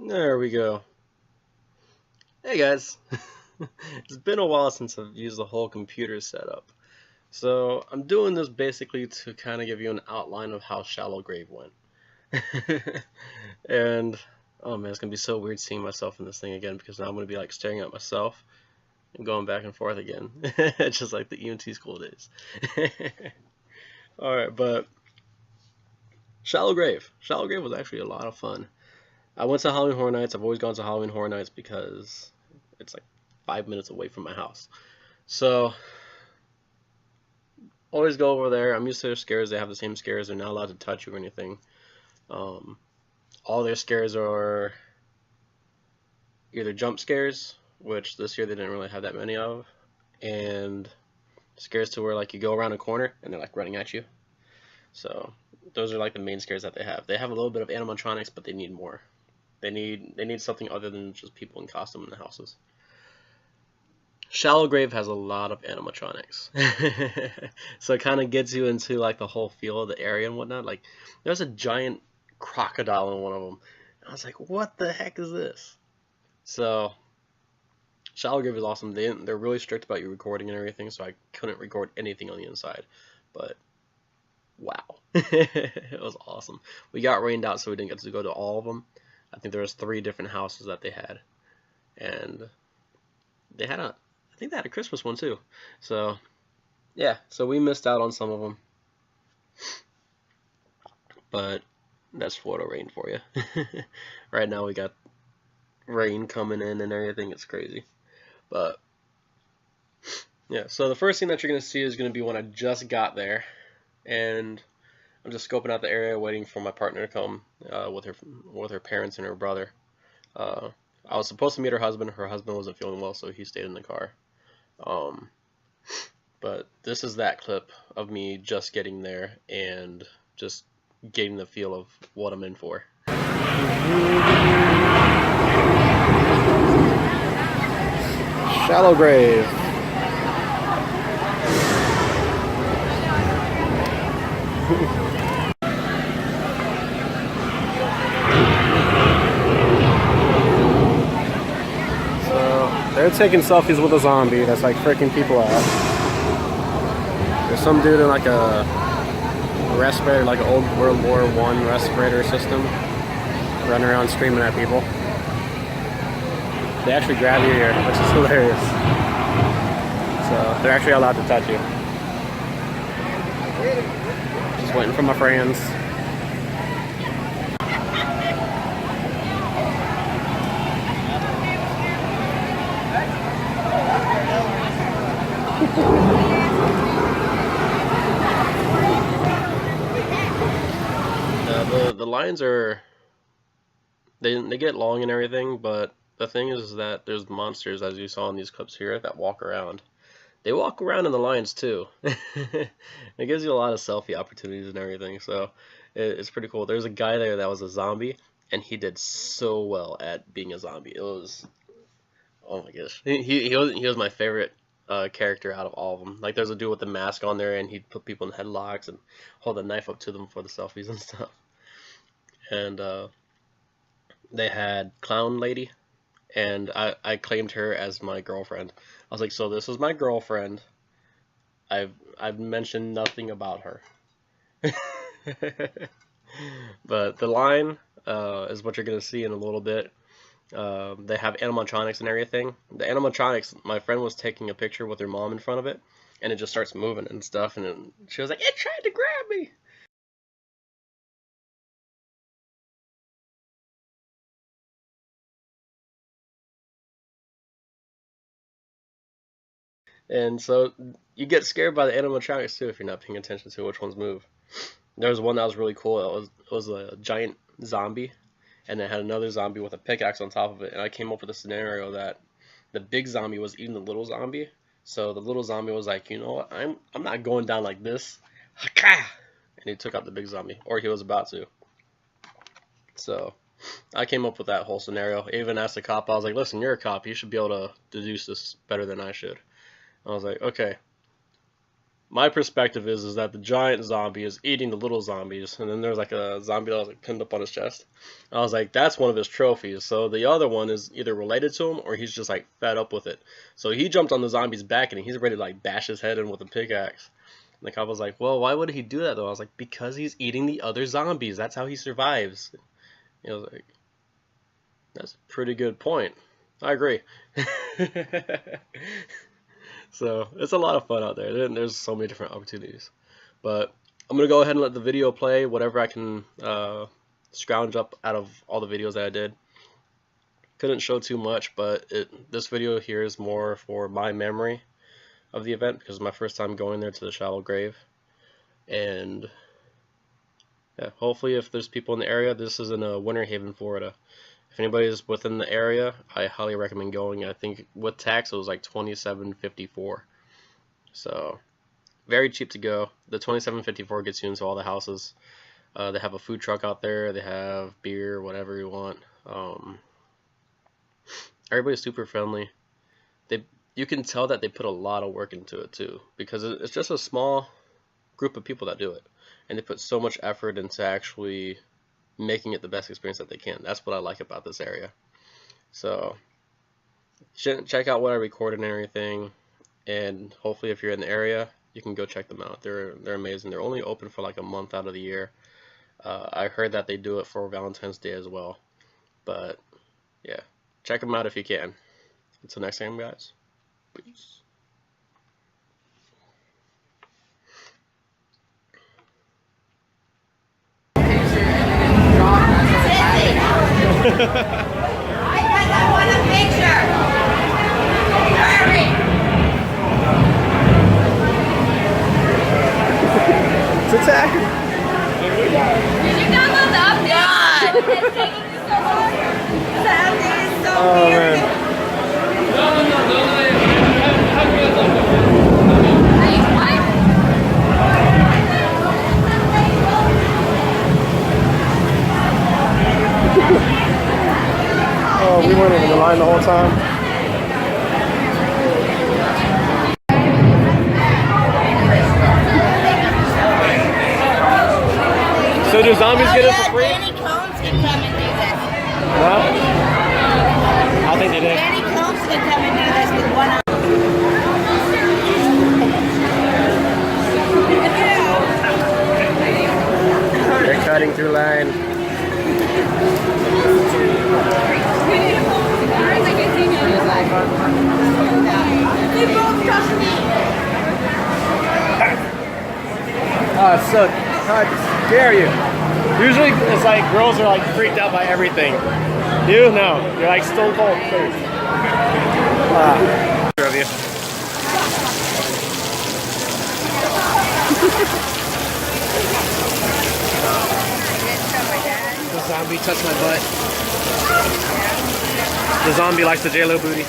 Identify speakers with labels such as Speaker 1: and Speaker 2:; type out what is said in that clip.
Speaker 1: There we go. Hey guys, it's been a while since I've used the whole computer setup. So I'm doing this basically to kind of give you an outline of how Shallow Grave went. And oh man, it's gonna be so weird seeing myself in this thing again because now I'm gonna be like staring at myself and going back and forth again, just like the EMT school days. All right, but Shallow Grave. Shallow Grave was actually a lot of fun. I went to Halloween Horror Nights. I've always gone to Halloween Horror Nights because it's like 5 minutes away from my house. So always go over there. I'm used to their scares. They have the same scares. They're not allowed to touch you or anything. Um, all their scares are either jump scares, which this year they didn't really have that many of, and scares to where like you go around a corner and they're like running at you. So those are like the main scares that they have. They have a little bit of animatronics, but they need more. They need something other than just people in costume in the houses. Shallow Grave has a lot of animatronics. So it kind of gets you into like the whole feel of the area and whatnot. Like there's a giant crocodile in one of them. I was like, what the heck is this? So Shallow Grave is awesome. They're really strict about you recording and everything, so I couldn't record anything on the inside. But wow, it was awesome. We got rained out, so we didn't get to go to all of them. I think there was 3 different houses that they had, and they had I think they had a Christmas one too. So yeah, so we missed out on some of them, but that's Florida rain for you. Right now we got rain coming in and everything. It's crazy, but yeah. So the first thing that you're gonna see is gonna be when I just got there, and I'm just scoping out the area, waiting for my partner to come with her parents and her brother. I was supposed to meet her husband. Her husband wasn't feeling well, so he stayed in the car. But this is that clip of me just getting there and just getting the feel of what I'm in for. Shallow Grave. They're taking selfies with a zombie that's like freaking people out. There's some dude in like a respirator, like an old World War I respirator system, running around screaming at people. They actually grab your ear, which is hilarious. So they're actually allowed to touch you. Just waiting for my friends. The lines are they get long and everything, but the thing is that there's monsters, as you saw in these clips here, that walk around. They walk around in the lines too. It gives you a lot of selfie opportunities and everything, so it's pretty cool. There's a guy there that was a zombie, and he did so well at being a zombie. It was, oh my gosh, he was my favorite character out of all of them. Like there's a dude with the mask on there, and he'd put people in headlocks and hold a knife up to them for the selfies and stuff. And they had Clown Lady, and I claimed her as my girlfriend. I was like, so this is my girlfriend. I've mentioned nothing about her. But the line is what you're gonna see in a little bit. They have animatronics and everything. The animatronics, my friend was taking a picture with her mom in front of it, and it just starts moving and stuff, and she was like, it tried to grab me. And so you get scared by the animatronics too if you're not paying attention to which ones move. There was one that was really cool. It was a giant zombie, and it had another zombie with a pickaxe on top of it. And I came up with a scenario that the big zombie was eating the little zombie. So the little zombie was like, you know what? I'm not going down like this. And he took out the big zombie, or he was about to. So I came up with that whole scenario. I even asked the cop. I was like, listen, you're a cop. You should be able to deduce this better than I should. I was like, okay. my perspective is that the giant zombie is eating the little zombies, and then there's like a zombie that was like pinned up on his chest. I was like, that's one of his trophies. So the other one is either related to him or he's just like fed up with it. So he jumped on the zombie's back and he's ready to like bash his head in with a pickaxe. And the cop was like, well, why would he do that though? I was like, because he's eating the other zombies. That's how he survives. I was like, that's a pretty good point. I agree. So it's a lot of fun out there. There's so many different opportunities. But I'm going to go ahead and let the video play, whatever I can scrounge up out of all the videos that I did. Couldn't show too much, but this video here is more for my memory of the event because it's my first time going there to the shallow grave. And yeah, hopefully if there's people in the area, this is in Winter Haven, Florida. If anybody's within the area, I highly recommend going. I think with tax it was like $27.54. So very cheap to go. The $27.54 gets you into all the houses. They have a food truck out there. They have beer, whatever you want. Everybody's super friendly. You can tell that they put a lot of work into it too, because it's just a small group of people that do it, and they put so much effort into actually making it the best experience that they can. That's what I like about this area. So check out what I recorded and everything, and hopefully if you're in the area, you can go check them out. They're amazing. They're only open for like a month out of the year. I heard that they do it for Valentine's Day as well. But yeah, check them out if you can. Until next time, guys. Peace.
Speaker 2: I want a picture. Hurry.
Speaker 3: It's attacking.
Speaker 2: Did you download the update? It's taking you so long. The update is so weird.
Speaker 3: Man.
Speaker 2: Hey, what?
Speaker 3: Oh, we weren't in the line the whole time. So do zombies get it for free?
Speaker 2: Danny Combs can come and do this.
Speaker 3: Huh? I think they did.
Speaker 2: Danny Combs can come and do this with one eye.
Speaker 1: They're cutting through line.
Speaker 2: They both trust me.
Speaker 3: Oh, it's so hard to scare you. Usually it's like girls are like freaked out by everything. You? No. You're like stone cold face. Of you. The zombie touched my butt. The zombie likes the J-Lo booty.